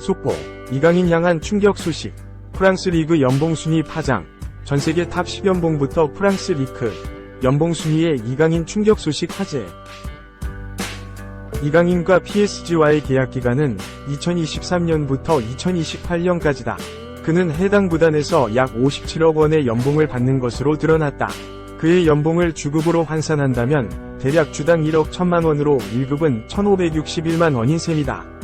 속보, 이강인 향한 충격 소식. 프랑스 리그 연봉 순위 파장. 전세계 탑 10연봉부터 프랑스 리그 연봉 순위에 이강인 충격 소식 화제. 이강인과 PSG와의 계약 기간은 2023년부터 2028년까지다. 그는 해당 구단에서 약 57억 원의 연봉을 받는 것으로 드러났다. 그의 연봉을 주급으로 환산한다면 대략 주당 1억 1천만 원으로 1급은 1,561만 원인 셈이다.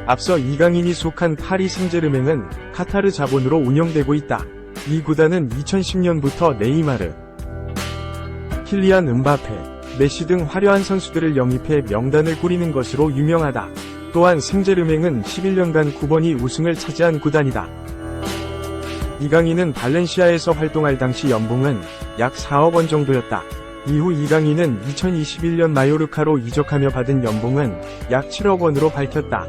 앞서 이강인이 속한 파리 생제르맹은 카타르 자본으로 운영되고 있다. 이 구단은 2010년부터 네이마르, 킬리안 음바페, 메시 등 화려한 선수들을 영입해 명단을 꾸리는 것으로 유명하다. 또한 생제르맹은 11년간 9번이 우승을 차지한 구단이다. 이강인은 발렌시아에서 활동할 당시 연봉은 약 4억 원 정도였다. 이후 이강인은 2021년 마요르카로 이적하며 받은 연봉은 약 7억 원으로 밝혔다.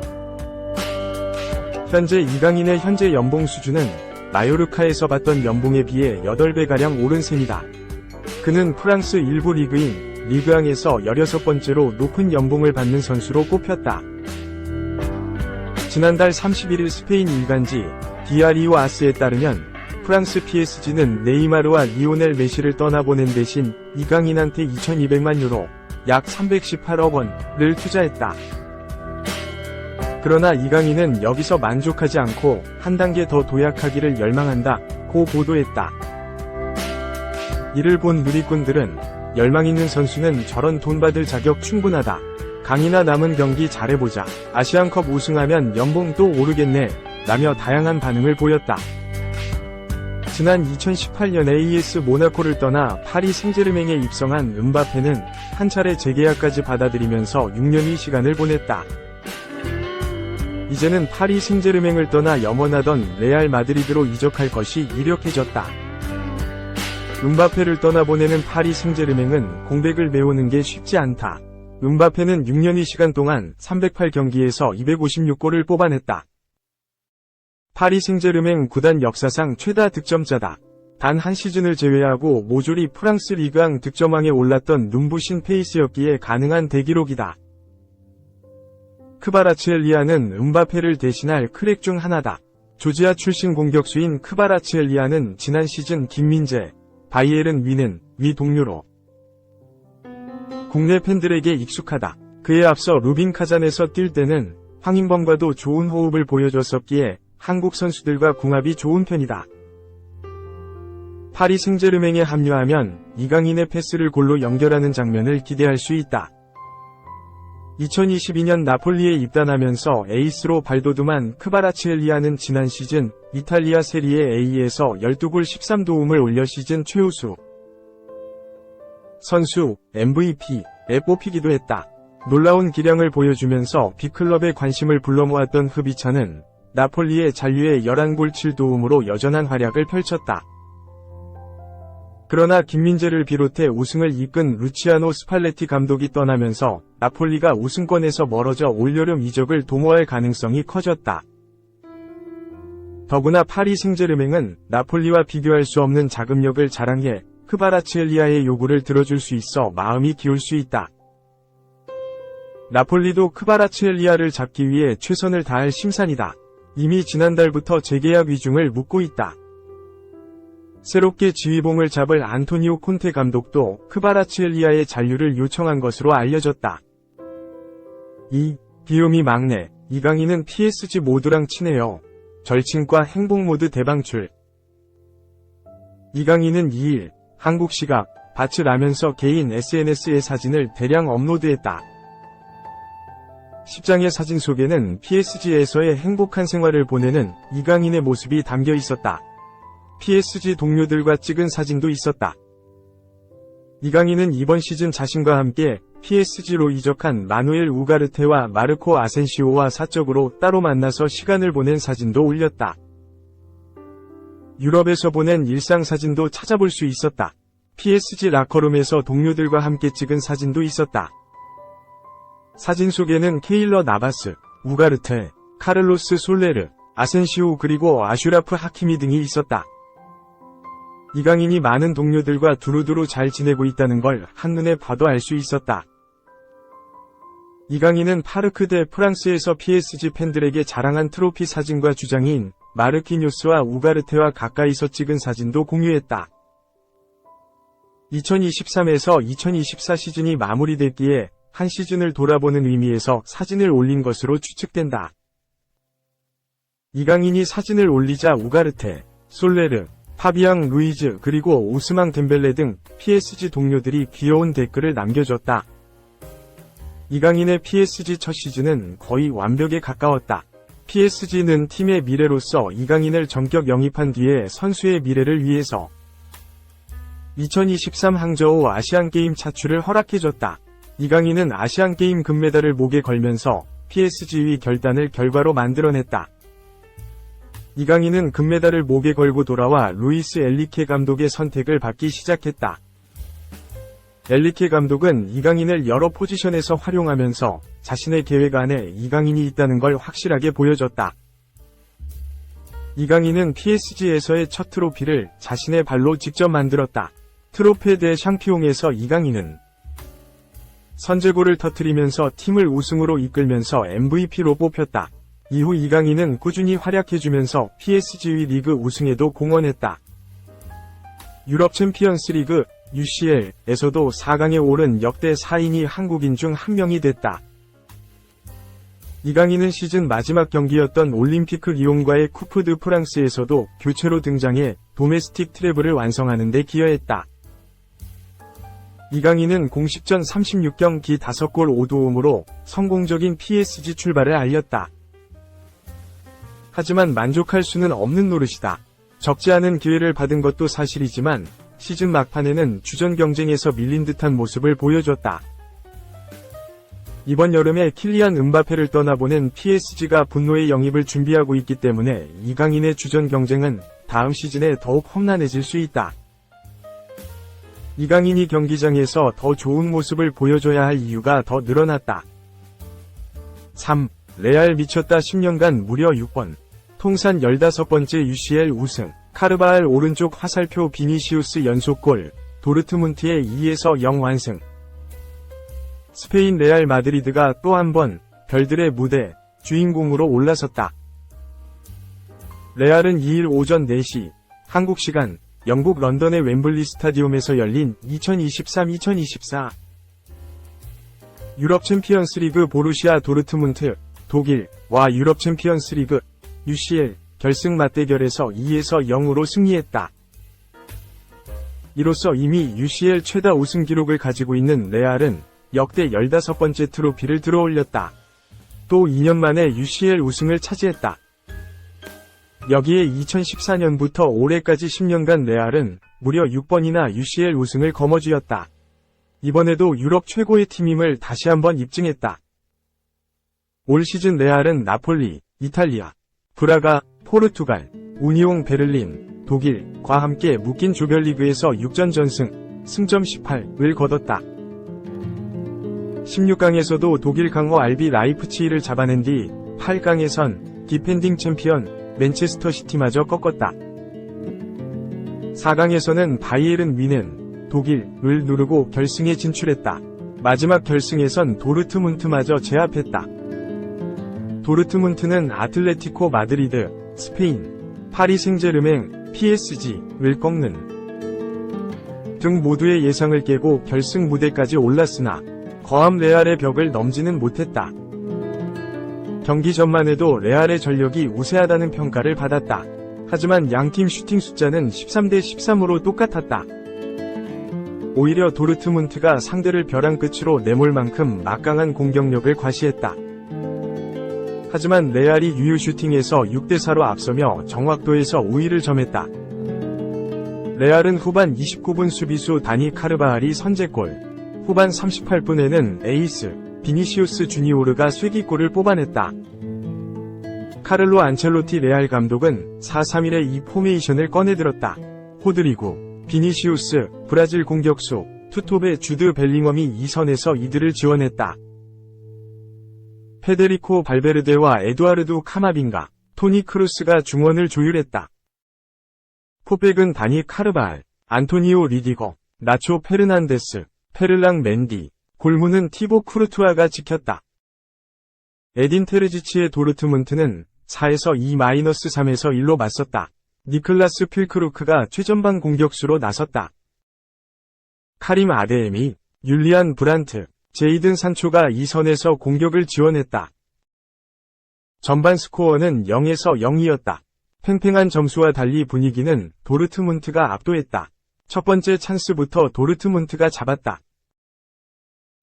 현재 이강인의 현재 연봉 수준은 마요르카에서 받던 연봉에 비해 8배가량 오른 셈이다. 그는 프랑스 일부 리그인 리그앙에서 16번째로 높은 연봉을 받는 선수로 꼽혔다. 지난달 31일 스페인 일간지 디아리오 아스에 따르면 프랑스 PSG는 네이마르와 리오넬 메시를 떠나보낸 대신 이강인한테 2,200만 유로, 약 318억 원을 투자했다. 그러나 이강인은 여기서 만족하지 않고 한 단계 더 도약하기를 열망한다고 보도했다. 이를 본 누리꾼들은 열망 있는 선수는 저런 돈 받을 자격 충분하다. 강인아 남은 경기 잘해보자. 아시안컵 우승하면 연봉 또 오르겠네. 라며 다양한 반응을 보였다. 지난 2018년 AS 모나코를 떠나 파리 생제르맹에 입성한 음바페는 한 차례 재계약까지 받아들이면서 6년의 시간을 보냈다. 이제는 파리 생제르맹을 떠나 염원하던 레알 마드리드로 이적할 것이 유력해졌다. 음바페를 떠나보내는 파리 생제르맹은 공백을 메우는 게 쉽지 않다. 음바페는 6년의 시간 동안 308경기에서 256골을 뽑아냈다. 파리 생제르맹 구단 역사상 최다 득점자다. 단 한 시즌을 제외하고 모조리 프랑스 리그앙 득점왕에 올랐던 눈부신 페이스였기에 가능한 대기록이다. 크바라츠엘리아는 음바페를 대신할 크랙 중 하나다. 조지아 출신 공격수인 크바라츠엘리아는 지난 시즌 김민재, 바이에른 위는 위 동료로 국내 팬들에게 익숙하다. 그에 앞서 루빈 카잔에서 뛸 때는 황인범과도 좋은 호흡을 보여줬었기에 한국 선수들과 궁합이 좋은 편이다. 파리 생제르맹에 합류하면 이강인의 패스를 골로 연결하는 장면을 기대할 수 있다. 2022년 나폴리에 입단하면서 에이스로 발돋움한 크바라츠엘리아는 지난 시즌 이탈리아 세리에 A에서 12골 13도움을 올려 시즌 최우수 선수 MVP에 뽑히기도 했다. 놀라운 기량을 보여주면서 빅클럽의 관심을 불러모았던 흡이차는 나폴리의 잔류에 11골 7도움으로 여전한 활약을 펼쳤다. 그러나 김민재를 비롯해 우승을 이끈 루치아노 스팔레티 감독이 떠나면서 나폴리가 우승권에서 멀어져 올여름 이적을 도모할 가능성이 커졌다. 더구나 파리 생제르맹은 나폴리와 비교할 수 없는 자금력을 자랑해 크바라츠엘리아의 요구를 들어줄 수 있어 마음이 기울 수 있다. 나폴리도 크바라츠엘리아를 잡기 위해 최선을 다할 심산이다. 이미 지난달부터 재계약 위중을 묻고 있다. 새롭게 지휘봉을 잡을 안토니오 콘테 감독도 크바라츠엘리아의 잔류를 요청한 것으로 알려졌다. 기욤이 막내, 이강인은 PSG 모두랑 친해요. 절친과 행복 모드 대방출. 이강인은 2일 한국 시각 밭을 라면서 개인 SNS에 사진을 대량 업로드했다. 10장의 사진 속에는 PSG에서의 행복한 생활을 보내는 이강인의 모습이 담겨 있었다. PSG 동료들과 찍은 사진도 있었다. 이강인은 이번 시즌 자신과 함께 PSG로 이적한 마누엘 우가르테와 마르코 아센시오와 사적으로 따로 만나서 시간을 보낸 사진도 올렸다. 유럽에서 보낸 일상 사진도 찾아볼 수 있었다. PSG 라커룸에서 동료들과 함께 찍은 사진도 있었다. 사진 속에는 케일러 나바스, 우가르테, 카를로스 솔레르, 아센시오 그리고 아슈라프 하키미 등이 있었다. 이강인이 많은 동료들과 두루두루 잘 지내고 있다는 걸 한눈에 봐도 알 수 있었다. 이강인은 파르크 대 프랑스에서 PSG 팬들에게 자랑한 트로피 사진과 주장인 마르키뇨스와 우가르테와 가까이서 찍은 사진도 공유했다. 2023에서 2024 시즌이 마무리됐기에 한 시즌을 돌아보는 의미에서 사진을 올린 것으로 추측된다. 이강인이 사진을 올리자 우가르테, 솔레르, 파비앙 루이즈 그리고 오스망 덴벨레 등 PSG 동료들이 귀여운 댓글을 남겨줬다. 이강인의 PSG 첫 시즌은 거의 완벽에 가까웠다. PSG는 팀의 미래로서 이강인을 전격 영입한 뒤에 선수의 미래를 위해서 2023 항저우 아시안게임 차출을 허락해줬다. 이강인은 아시안게임 금메달을 목에 걸면서 PSG의 결단을 결과로 만들어냈다. 이강인은 금메달을 목에 걸고 돌아와 루이스 엘리케 감독의 선택을 받기 시작했다. 엘리케 감독은 이강인을 여러 포지션에서 활용하면서 자신의 계획 안에 이강인이 있다는 걸 확실하게 보여줬다. 이강인은 PSG에서의 첫 트로피를 자신의 발로 직접 만들었다. 트로페 대 샹피옹에서 이강인은 선제골을 터뜨리면서 팀을 우승으로 이끌면서 MVP로 뽑혔다. 이후 이강인은 꾸준히 활약해주면서 PSG의 리그 우승에도 공헌했다. 유럽 챔피언스 리그 UCL에서도 4강에 오른 역대 4인이 한국인 중 한 명이 됐다. 이강인은 시즌 마지막 경기였던 올림피크 리옹과의 쿠프 드 프랑스에서도 교체로 등장해 도메스틱 트래블을 완성하는 데 기여했다. 이강인은 공식전 36경기 5골 5도움으로 성공적인 PSG 출발을 알렸다. 하지만 만족할 수는 없는 노릇이다. 적지 않은 기회를 받은 것도 사실이지만 시즌 막판에는 주전 경쟁에서 밀린 듯한 모습을 보여줬다. 이번 여름에 킬리안 음바페를 떠나보낸 PSG가 분노의 영입을 준비하고 있기 때문에 이강인의 주전 경쟁은 다음 시즌에 더욱 험난해질 수 있다. 이강인이 경기장에서 더 좋은 모습을 보여줘야 할 이유가 더 늘어났다. 3. 레알 미쳤다 10년간 무려 6번. 통산 15번째 UCL 우승. 카르바알 오른쪽 화살표 비니시우스 연속골. 도르트문트의 2에서 0 완승. 스페인 레알 마드리드가 또 한 번 별들의 무대 주인공으로 올라섰다. 레알은 2일 오전 4시 한국 시간 영국 런던의 웸블리 스타디움에서 열린 2023-2024 유럽 챔피언스 리그 보루시아 도르트문트 독일과 유럽 챔피언스 리그 UCL 결승 맞대결에서 2에서 0으로 승리했다. 이로써 이미 UCL 최다 우승 기록을 가지고 있는 레알은 역대 15번째 트로피를 들어올렸다. 또 2년 만에 UCL 우승을 차지했다. 여기에 2014년부터 올해까지 10년간 레알은 무려 6번이나 UCL 우승을 거머쥐었다. 이번에도 유럽 최고의 팀임을 다시 한번 입증했다. 올 시즌 레알은 나폴리, 이탈리아, 브라가, 포르투갈, 우니옹 베를린, 독일과 함께 묶인 조별리그에서 6전 전승, 승점 18을 거뒀다. 16강에서도 독일 강호 RB 라이프치히를 잡아낸 뒤 8강에선 디펜딩 챔피언 맨체스터 시티마저 꺾었다. 4강에서는 바이에른 뮌헨, 독일을 누르고 결승에 진출했다. 마지막 결승에선 도르트문트마저 제압했다. 도르트문트는 아틀레티코 마드리드, 스페인, 파리 생제르맹, PSG를 꺾는 등 모두의 예상을 깨고 결승 무대까지 올랐으나 거함 레알의 벽을 넘지는 못했다. 경기 전만 해도 레알의 전력이 우세하다는 평가를 받았다. 하지만 양팀 슈팅 숫자는 13대 13으로 똑같았다. 오히려 도르트문트가 상대를 벼랑 끝으로 내몰 만큼 막강한 공격력을 과시했다. 하지만 레알이 유효 슈팅에서 6대 4로 앞서며 정확도에서 우위를 점했다. 레알은 후반 29분 수비수 다니 카르바알이 선제골, 후반 38분에는 에이스 비니시우스 주니오르가 쐐기골을 뽑아냈다. 카를로 안첼로티 레알 감독은 4-3-1의 이 포메이션을 꺼내들었다. 호드리고, 비니시우스, 브라질 공격수, 투톱의 주드 벨링엄이 2선에서 이들을 지원했다. 페데리코 발베르데와 에두아르두 카마빙가, 토니 크루스가 중원을 조율했다. 포백은 다니 카르바알, 안토니오 리디거, 나초 페르난데스, 페를랑 맨디, 골문은 티보 쿠르투아가 지켰다. 에딘 테르지치의 도르트문트는 4에서 2-3에서 1로 맞섰다. 니클라스 퀼크루크가 최전방 공격수로 나섰다. 카림 아데에미, 율리안 브란트, 제이든 산초가 이 선에서 공격을 지원했다. 전반 스코어는 0에서 0이었다. 팽팽한 점수와 달리 분위기는 도르트문트가 압도했다. 첫 번째 찬스부터 도르트문트가 잡았다.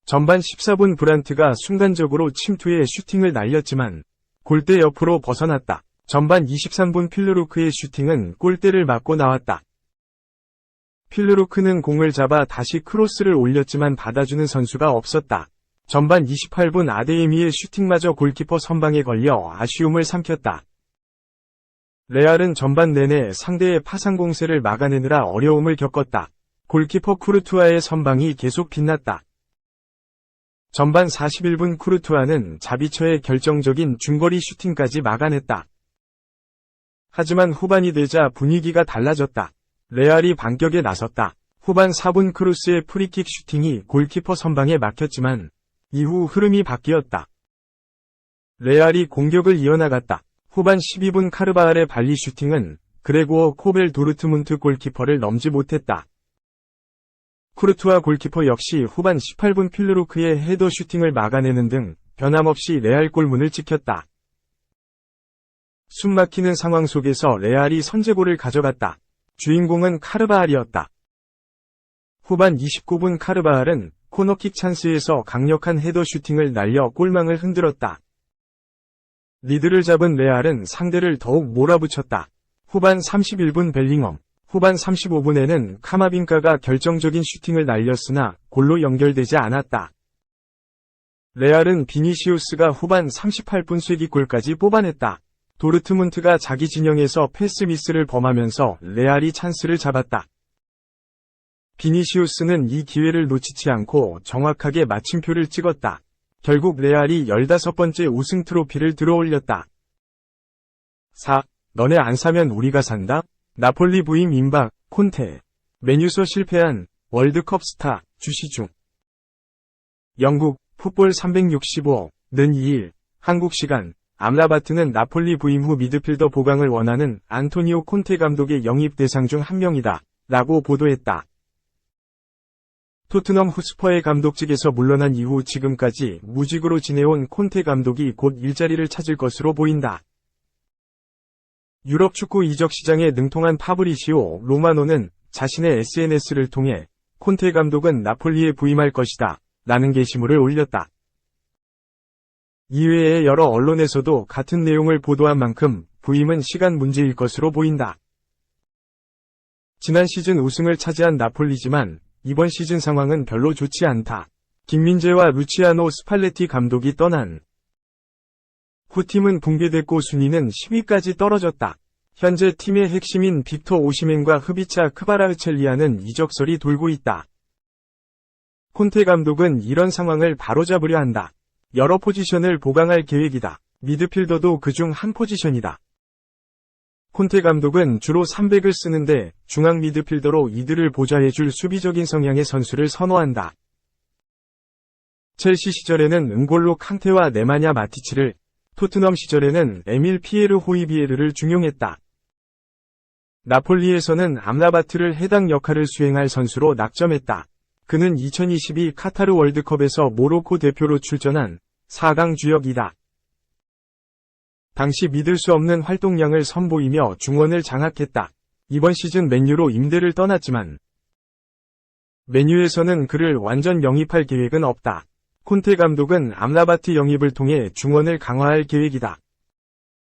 전반 14분 브란트가 순간적으로 침투해 슈팅을 날렸지만 골대 옆으로 벗어났다. 전반 23분 필르루크의 슈팅은 골대를 맞고 나왔다. 필르루크는 공을 잡아 다시 크로스를 올렸지만 받아주는 선수가 없었다. 전반 28분 아데이미의 슈팅마저 골키퍼 선방에 걸려 아쉬움을 삼켰다. 레알은 전반 내내 상대의 파상 공세를 막아내느라 어려움을 겪었다. 골키퍼 쿠르투아의 선방이 계속 빛났다. 전반 41분 쿠르투아는 자비처의 결정적인 중거리 슈팅까지 막아냈다. 하지만 후반이 되자 분위기가 달라졌다. 레알이 반격에 나섰다. 후반 4분 크루스의 프리킥 슈팅이 골키퍼 선방에 막혔지만 이후 흐름이 바뀌었다. 레알이 공격을 이어나갔다. 후반 12분 카르바알의 발리 슈팅은 그레고어 코벨 도르트문트 골키퍼를 넘지 못했다. 쿠르투아 골키퍼 역시 후반 18분 필르루크의 헤더 슈팅을 막아내는 등 변함없이 레알 골문을 지켰다. 숨막히는 상황 속에서 레알이 선제골을 가져갔다. 주인공은 카르바알이었다. 후반 29분 카르바알은 코너킥 찬스에서 강력한 헤더 슈팅을 날려 골망을 흔들었다. 리드를 잡은 레알은 상대를 더욱 몰아붙였다. 후반 31분 벨링엄, 후반 35분에는 카마빈가가 결정적인 슈팅을 날렸으나 골로 연결되지 않았다. 레알은 비니시우스가 후반 38분 쐐기골까지 뽑아냈다. 도르트문트가 자기 진영에서 패스 미스를 범하면서 레알이 찬스를 잡았다. 비니시우스는 이 기회를 놓치지 않고 정확하게 마침표를 찍었다. 결국 레알이 15번째 우승 트로피를 들어올렸다. 4. 너네 안 사면 우리가 산다? 나폴리 부임 임박, 콘테. 맨유서 실패한 월드컵 스타, 주시중. 영국, 풋볼 365는 2일, 한국 시간, 암라바트는 나폴리 부임 후 미드필더 보강을 원하는 안토니오 콘테 감독의 영입 대상 중 한 명이다. 라고 보도했다. 토트넘 후스퍼의 감독직에서 물러난 이후 지금까지 무직으로 지내온 콘테 감독이 곧 일자리를 찾을 것으로 보인다. 유럽 축구 이적 시장에 능통한 파브리시오 로마노는 자신의 SNS를 통해 콘테 감독은 나폴리에 부임할 것이다. 라는 게시물을 올렸다. 이외에 여러 언론에서도 같은 내용을 보도한 만큼 부임은 시간 문제일 것으로 보인다. 지난 시즌 우승을 차지한 나폴리지만 이번 시즌 상황은 별로 좋지 않다. 김민재와 루치아노 스팔레티 감독이 떠난 후 팀은 붕괴됐고 순위는 10위까지 떨어졌다. 현재 팀의 핵심인 빅터 오시멘과 흐비차 크바라흐첼리아는 이적설이 돌고 있다. 콘테 감독은 이런 상황을 바로잡으려 한다. 여러 포지션을 보강할 계획이다. 미드필더도 그중 한 포지션이다. 콘테 감독은 주로 3백을 쓰는데 중앙 미드필더로 이들을 보좌해줄 수비적인 성향의 선수를 선호한다. 첼시 시절에는 은골로 캉테와 네마냐 마티치를, 토트넘 시절에는 에밀 피에르 호이비에르를 중용했다. 나폴리에서는 암라바트를 해당 역할을 수행할 선수로 낙점했다. 그는 2022 카타르 월드컵에서 모로코 대표로 출전한 4강 주역이다. 당시 믿을 수 없는 활동량을 선보이며 중원을 장악했다. 이번 시즌 맨유로 임대를 떠났지만 맨유에서는 그를 완전 영입할 계획은 없다. 콘테 감독은 암라바트 영입을 통해 중원을 강화할 계획이다.